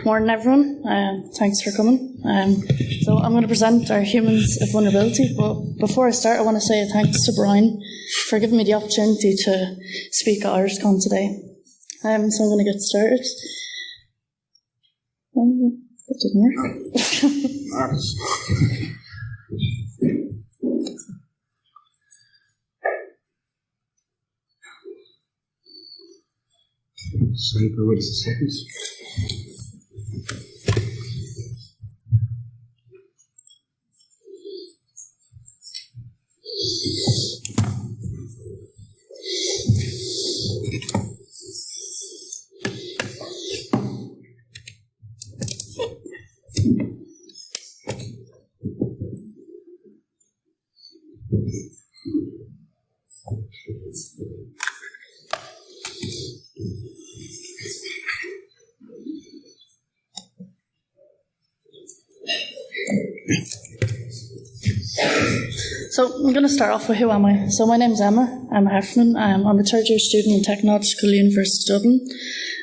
Morning, everyone. Thanks for coming. So I'm going to present our Humans of Vulnerability, but before I start, I want to say a thanks to Brian for giving me the opportunity to speak at IrishCon today. So I'm going to get started. That didn't work. Nice. So, wait a second. So I'm going to start off with who am I. So my name's Emma. I'm a Heffernan. I'm a third-year student in Technological University of Dublin.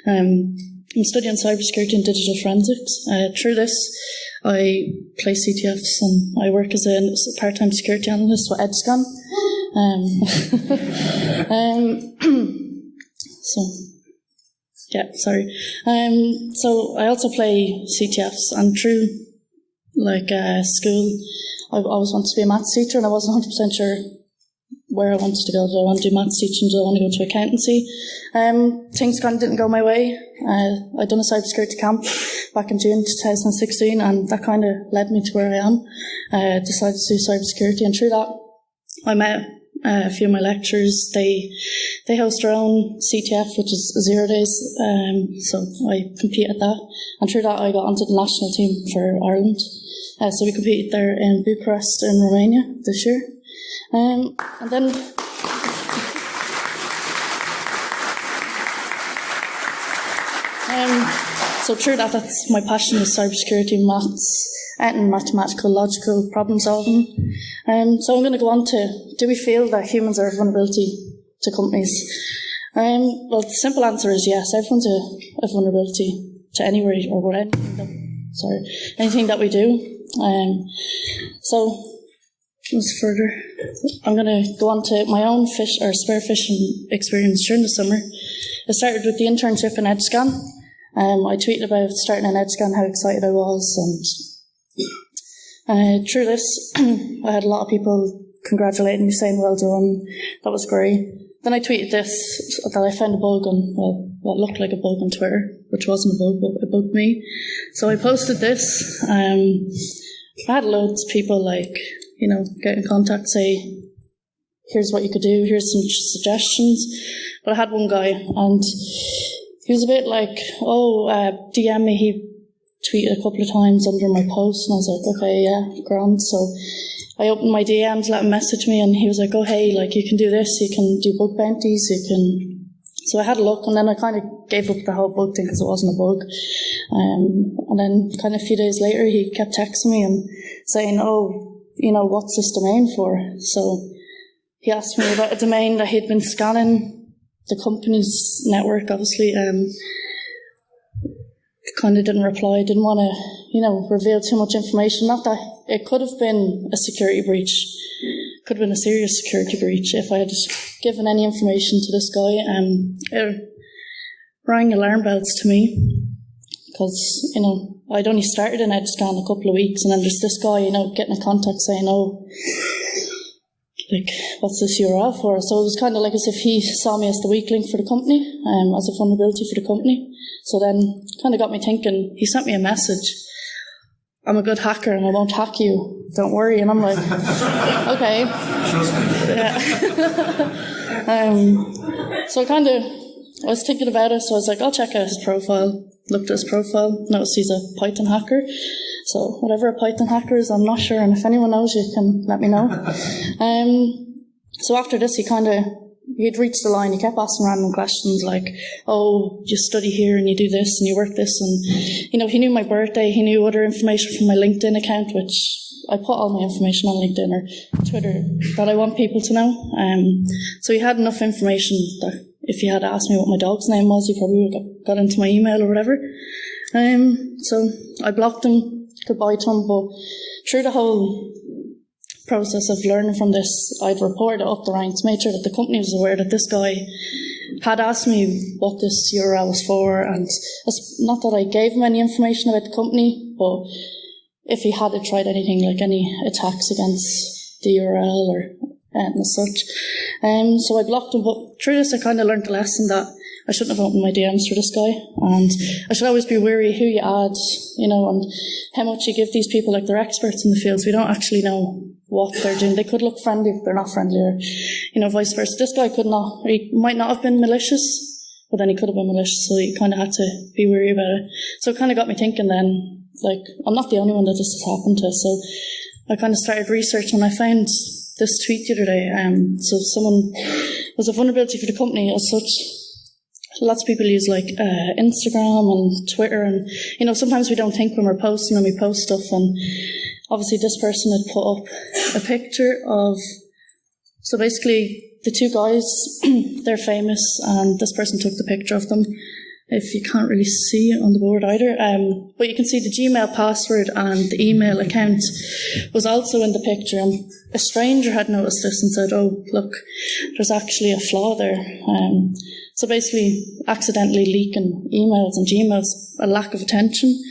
I'm studying cybersecurity and digital forensics. Through this, I play CTFs and I work as a part-time security analyst with EdScan. So I also play CTFs, and through school, I always wanted to be a maths teacher, and I wasn't 100% sure where I wanted to go. Do I want to do maths teaching? Do I want to go to accountancy? Things kind of didn't go my way. I'd done a cybersecurity camp back in June 2016, and that kind of led me to where I am. Decided to do cybersecurity, and through that, I met a few of my lecturers. They host their own CTF, which is 0 days, so I compete at that. And through that, I got onto the national team for Ireland. So we competed there in Bucharest in Romania this year. And then so through that, that's my passion is cybersecurity, maths, and mathematical, logical problem solving. So I'm going to go on to, do we feel that humans are a vulnerability to companies? Well, the simple answer is yes. Everyone's a vulnerability to anywhere or anything that we do. So further, I'm going to go on to my own spearfishing experience during the summer. I started with the internship in EdScan. I tweeted about starting in EdScan, how excited I was, and through this, I had a lot of people congratulating me, saying well done, that was great. Then I tweeted this, that I found a bug on, what looked like a bug on Twitter, which wasn't a bug, but it bugged me. So I posted this. I had loads of people get in contact, say, here's what you could do, here's some suggestions. But I had one guy, and he was a bit like, DM me. He tweeted a couple of times under my post, and I was like, okay, yeah, grand. So I opened my DMs, let him message me, and he was like, oh, hey, you can do this, you can do bug bounties, you can... So I had a look, and then I kind of gave up the whole bug thing because it wasn't a bug. And then kind of a few days later, he kept texting me and saying, what's this domain for? So he asked me about a domain that he'd been scanning the company's network, obviously. Kind of didn't reply, didn't want to, reveal too much information. Not that it could have been a security breach, could have been a serious security breach if I had given any information to this guy. It rang alarm bells to me because, I'd only started in EdScan a couple of weeks, and then there's this guy, getting in contact saying, what's this URL for? So it was kind of like as if he saw me as the weak link for the company, as a vulnerability for the company. So then kind of got me thinking. He sent me a message. I'm a good hacker and I won't hack you. Don't worry. And I'm like, okay. Trust me. Yeah. So I was thinking about it. So I was like, I'll check out his profile. Looked at his profile. Noticed he's a Python hacker. So whatever a Python hacker is, I'm not sure. And if anyone knows, you can let me know. So after this, he'd reached the line. He kept asking random questions like, you study here and you do this and you work this. And, he knew my birthday. He knew other information from my LinkedIn account, which I put all my information on LinkedIn or Twitter that I want people to know. So he had enough information that if he had asked me what my dog's name was, he probably would have got into my email or whatever. So I blocked him, goodbye to him, but through the whole process of learning from this, I'd reported up the ranks, made sure that the company was aware that this guy had asked me what this URL was for, and it's not that I gave him any information about the company, but if he had tried anything, like any attacks against the URL or anything as such. So I blocked him, but through this I kind of learned the lesson that I shouldn't have opened my DMs for this guy, and I should always be wary who you add, and how much you give these people. Like, they're experts in the fields. We don't actually know what they're doing. They could look friendly, but they're not friendly, or, vice versa. This guy he might not have been malicious, but then he could have been malicious, so you kind of had to be wary about it. So it kind of got me thinking then, like, I'm not the only one that this has happened to, so I kind of started researching, and I found this tweet the other day. So someone was a vulnerability for the company as such. Lots of people use like Instagram and Twitter, and sometimes we don't think when we're posting, and we post stuff, and obviously this person had put up a picture of, so basically the two guys, they're famous, and this person took the picture of them. If you can't really see it on the board either, but you can see the Gmail password and the email account was also in the picture, and a stranger had noticed this and said, "Oh, look, there's actually a flaw there." So basically, accidentally leaking emails and Gmails, a lack of attention,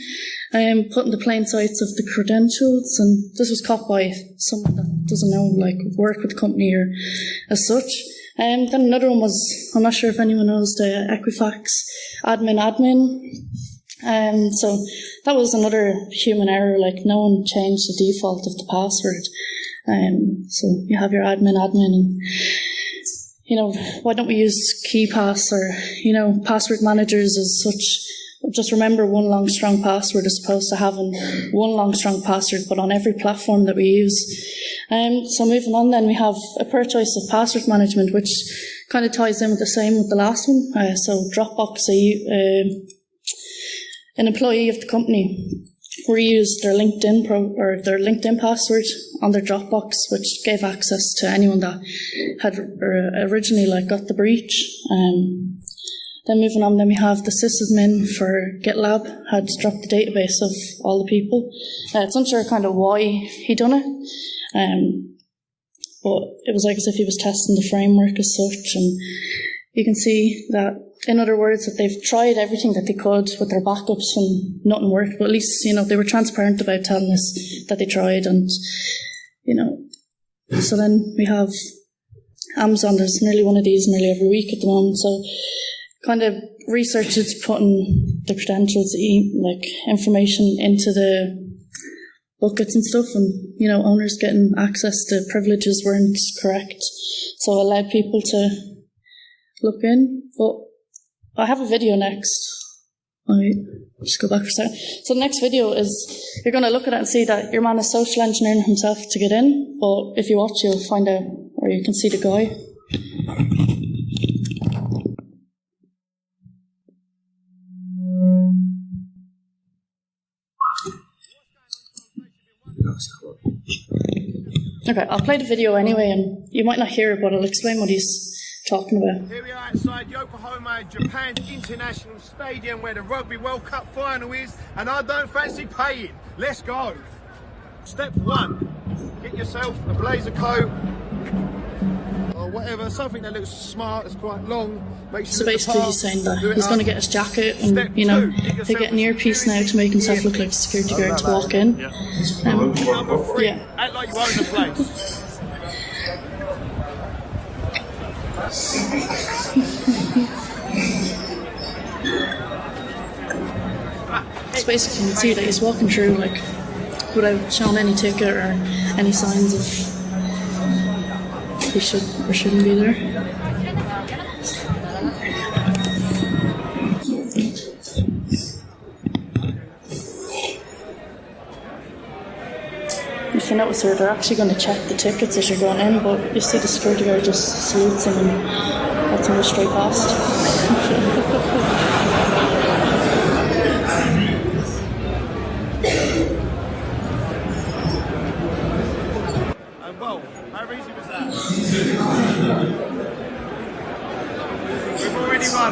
put in the plain sights of the credentials, and this was caught by someone that doesn't know, like, work with the company or as such. Then another one was, I'm not sure if anyone knows the Equifax admin. So that was another human error, like no one changed the default of the password. So you have your admin, and why don't we use KeyPass or, password managers as such? Just remember one long strong password as opposed to having one long strong password, but on every platform that we use. So moving on then, we have a per choice of password management, which kind of ties in with the last one. So Dropbox, an employee of the company reused their LinkedIn password on their Dropbox, which gave access to anyone that had originally got the breach. Then moving on, then we have the sysadmin for GitLab had dropped the database of all the people. It's unsure kind of why he done it, but it was like as if he was testing the framework as such. And you can see that, in other words, that they've tried everything that they could with their backups and nothing worked. But at least they were transparent about telling us that they tried, and So then we have Amazon. There's nearly one of these nearly every week at the moment. So kind of researchers putting the credentials, information into the buckets and stuff, and owners getting access to privileges weren't correct, so it allowed people to look in. But I have a video next. I just go back for a second. So the next video is, you're going to look at it and see that your man is social engineering himself to get in, but if you watch, you'll find out, or you can see the guy. Okay, I'll play the video anyway, and you might not hear it, but I'll explain what he's talking about. Here we are outside Yokohama, Japan's international stadium, where the Rugby World Cup final is, and I don't fancy paying. Let's go. Step one, get yourself a blazer coat or whatever, something that looks smart, it's quite long. Make sure so basically he's saying that he's going to get his jacket, and they get an earpiece now to make himself look like a security guard to walk in. Number three, act like you own the place. So basically you can see that he's walking through without showing any ticket or any signs of he should or shouldn't be there. If you notice here, they're actually going to check the tickets as you're going in, but you see the security guard just salutes him and lets him go straight past. Well, how easy was that?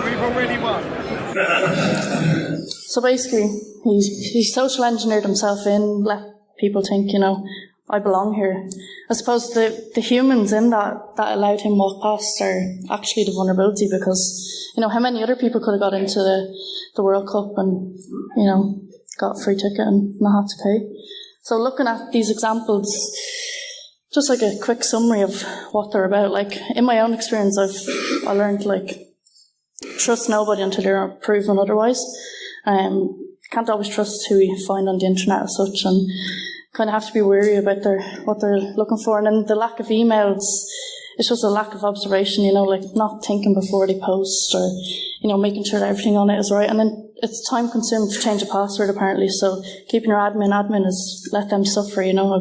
We've already won. So basically, he social engineered himself in, let people think, I belong here. I suppose the humans in that allowed him walk past are actually the vulnerability, because, how many other people could have got into the World Cup and, got a free ticket and not have to pay. So looking at these examples, just like a quick summary of what they're about. Like, in my own experience, I learned, trust nobody until you're proven otherwise. Can't always trust who you find on the internet as such, and kind of have to be wary about what they're looking for. And then the lack of emails, it's just a lack of observation, not thinking before they post, or, making sure that everything on it is right. And then it's time consuming to change a password, apparently, so keeping your admin is let them suffer, a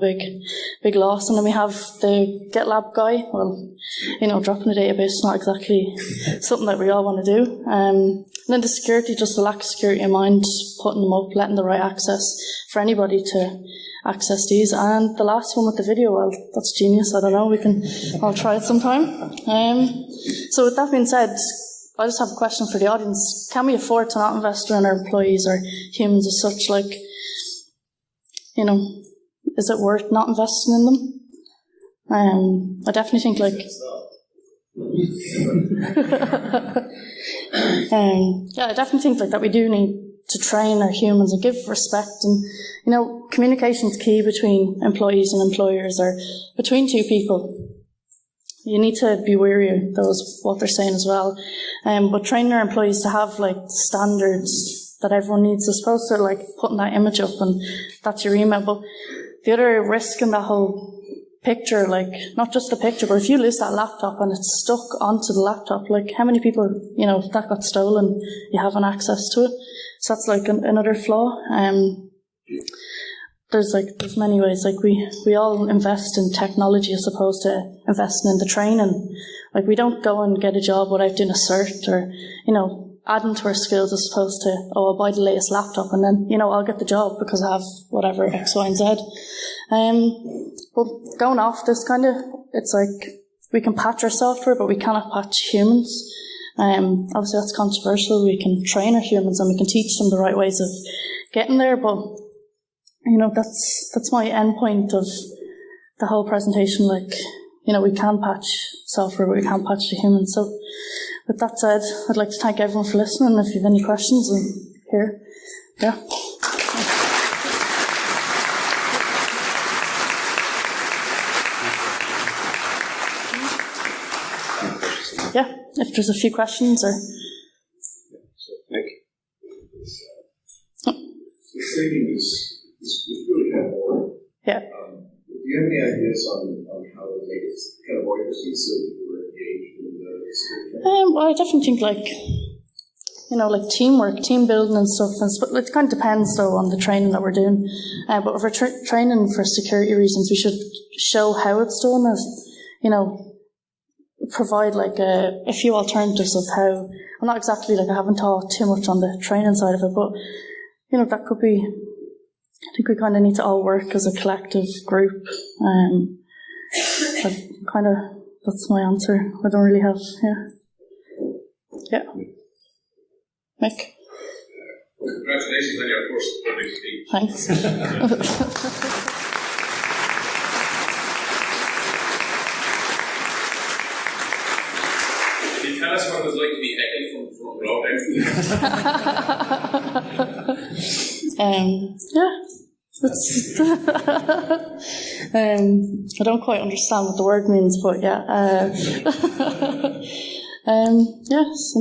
big loss. And then we have the GitLab guy. Well, dropping a database is not exactly something that we all want to do. And then the security, just the lack of security in mind, putting them up, letting the right access for anybody to access these. And the last one with the video, well, that's genius. I don't know, I'll try it sometime. So with that being said, I just have a question for the audience. Can we afford to not invest in our employees or humans as such? Is it worth not investing in them? I definitely think I definitely think that we do need to train our humans and give respect, and communication is key between employees and employers, or between two people. You need to be wary of what they're saying as well. But training our employees to have standards that everyone needs, as opposed to putting that image up and that's your email. But the other risk in that whole picture, not just the picture, but if you lose that laptop and it's stuck onto the laptop, how many people, if that got stolen, you haven't access to it. So that's another flaw. There's many ways. We all invest in technology as opposed to investing in the training. We don't go and get a job without doing a cert, or adding to our skills, as opposed to, I'll buy the latest laptop and then I'll get the job because I have whatever X, Y, and Z. But going off this it's we can patch our software, but we cannot patch humans. Obviously that's controversial. We can train our humans and we can teach them the right ways of getting there, but that's my end point of the whole presentation. We can patch software, but we can't patch the humans. So with that said, I'd like to thank everyone for listening. If you have any questions, I'm here. Yeah. Yeah, if there's a few questions or... Nick? Saving is really kind of boring. Yeah. Do you have any ideas on how to make it kind of more interesting so people are engaged in the experience? Well, I definitely think teamwork, team building and stuff. But it kind of depends though on the training that we're doing. But if we're training for security reasons, we should show how it's done, as provide a few alternatives of how. I'm not exactly I haven't taught too much on the training side of it, but that could be. I think we kind of need to all work as a collective group. That's my answer. I don't really have, yeah. Mick? Well, congratulations on your first public speech. Thanks. Can you tell us what it was like to be heckled from row? Yeah. I don't quite understand what the word means, but yeah. Yes.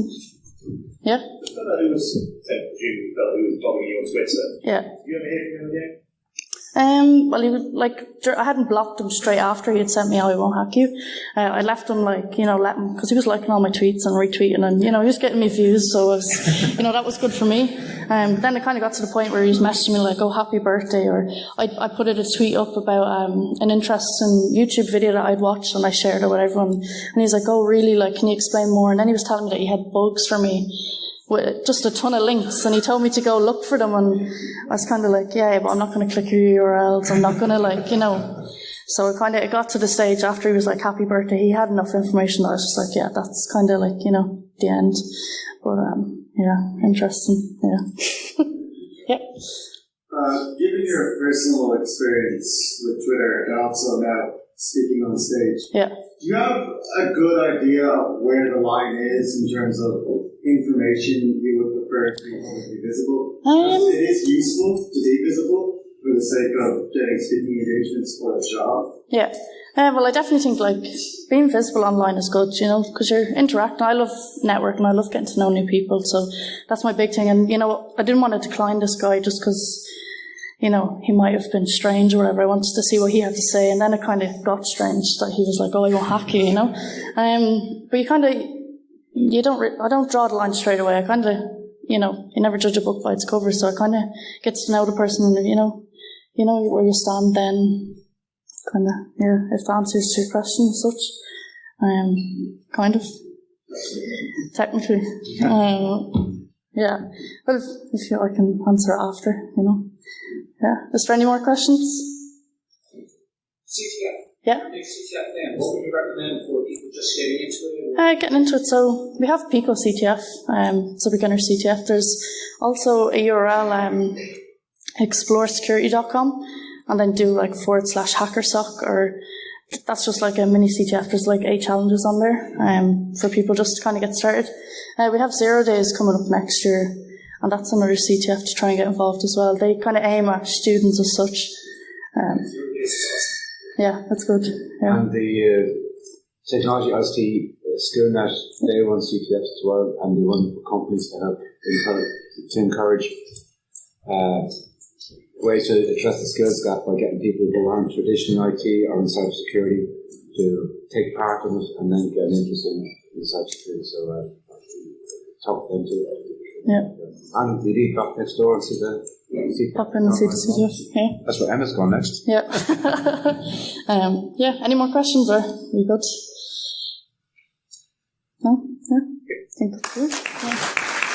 Yeah. Who was following you on Twitter? Yeah. Did you ever hear from him again? Well, he would I hadn't blocked him straight after he had sent me, "Oh, he won't hack you." I left him let him, because he was liking all my tweets and retweeting, and he was getting me views, so it was, that was good for me. Then it kind of got to the point where he was messaging me "Oh, happy birthday," or I put a tweet up about an interesting YouTube video that I'd watched and I shared it with everyone, and he's like, "Oh, really? Can you explain more?" And then he was telling me that he had bugs for me with just a ton of links, and he told me to go look for them, and I was kind of yeah, but I'm not going to click your URLs, I'm not going to so it got to the stage after he was like, "Happy birthday," he had enough information that I was just yeah, that's kind of the end. But yeah, interesting, yeah. Yep. Given your personal experience with Twitter and also now speaking on stage, yeah. do you have a good idea of where the line is in terms of information you would prefer people to be visible? It is useful to be visible for the sake of getting speaking engagements for a job. Yeah. Well, I definitely think like being visible online is good, you know, because you're interacting. I love networking. I love getting to know new people. So that's my big thing. And, you know, I didn't want to decline this guy just because, you know, he might have been strange or whatever. I wanted to see what he had to say. And then it kind of got strange that he was like, oh, I won't hack you, you know. But you kind of, I don't draw the line straight away. I kind of, you know, you never judge a book by its cover. So I kind of get to know the person and, you know where you stand then. Kind of, yeah, if the answers to your question as such, kind of, technically, yeah. But if you, I can answer it after, you know. Yeah. Is there any more questions? CTF. Yeah. CTF then. What would you recommend for people just getting into it? Getting into it. So we have Pico CTF. It's a beginner CTF. There's also a URL, exploresecurity.com. And then do like /hackersock, or that's just like a mini CTF. There's like 8 challenges on there for people just to kind of get started. We have 0 days coming up next year, and that's another CTF to try and get involved as well. They kind of aim at students as such. Yeah, that's good. Yeah. And the technology ICT SchoolNet, they run CTFs as well, and they run for companies to help encourage way to address the skills gap by getting people who aren't traditional IT or in cybersecurity to take part in it and then get an interest in cybersecurity. So talk to them too. Yeah. And you need drop next door and see the CTF. Pop in and see the CTF. Yeah. That's where Emma's gone next. Yeah. Yeah. Any more questions or we good? No? Yeah. I think that's good. Yeah.